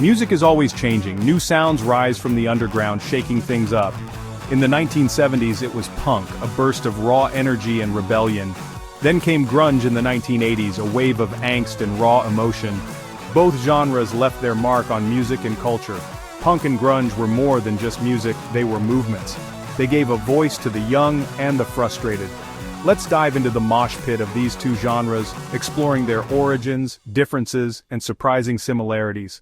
Music is always changing, new sounds rise from the underground, shaking things up. In the 1970s it was punk, a burst of raw energy and rebellion. Then came grunge in the 1980s, a wave of angst and raw emotion. Both genres left their mark on music and culture. Punk and grunge were more than just music, they were movements. They gave a voice to the young and the frustrated. Let's dive into the mosh pit of these two genres, exploring their origins, differences, and surprising similarities.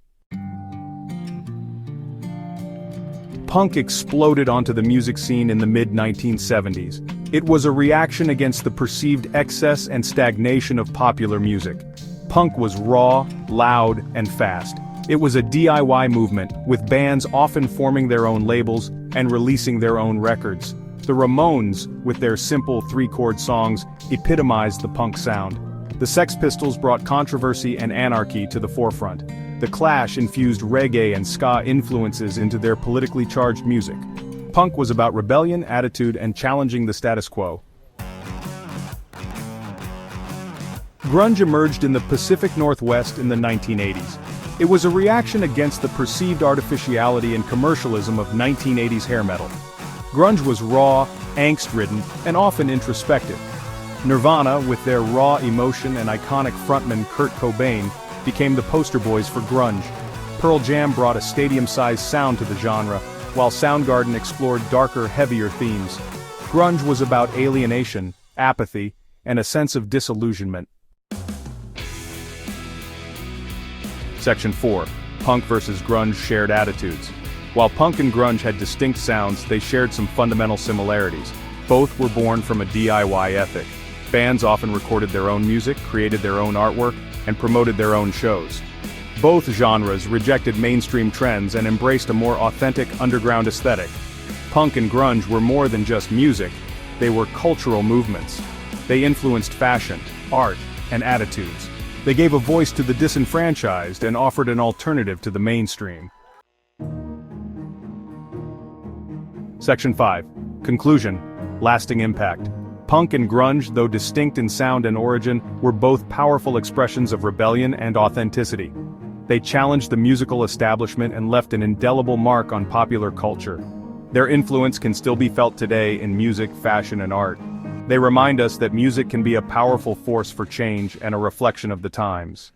Punk exploded onto the music scene in the mid-1970s. It was a reaction against the perceived excess and stagnation of popular music. Punk was raw, loud, and fast. It was a DIY movement, with bands often forming their own labels and releasing their own records. The Ramones, with their simple three-chord songs, epitomized the punk sound. The Sex Pistols brought controversy and anarchy to the forefront. The Clash infused reggae and ska influences into their politically charged music. Punk was about rebellion, attitude, and challenging the status quo. Grunge emerged in the Pacific Northwest in the 1980s. It was a reaction against the perceived artificiality and commercialism of 1980s hair metal. Grunge was raw, angst-ridden, and often introspective. Nirvana, with their raw emotion and iconic frontman Kurt Cobain, became the poster boys for grunge. Pearl Jam brought a stadium-sized sound to the genre, while Soundgarden explored darker, heavier themes. Grunge was about alienation, apathy, and a sense of disillusionment. Section 4. Punk versus grunge shared attitudes. While punk and grunge had distinct sounds, they shared some fundamental similarities. Both were born from a DIY ethic. Bands often recorded their own music, created their own artwork, and promoted their own shows. Both genres rejected mainstream trends and embraced a more authentic underground aesthetic. Punk and grunge were more than just music, they were cultural movements. They influenced fashion, art, and attitudes. They gave a voice to the disenfranchised and offered an alternative to the mainstream. Section 5. Conclusion. Lasting impact. Punk and grunge, though distinct in sound and origin, were both powerful expressions of rebellion and authenticity. They challenged the musical establishment and left an indelible mark on popular culture. Their influence can still be felt today in music, fashion, and art. They remind us that music can be a powerful force for change and a reflection of the times.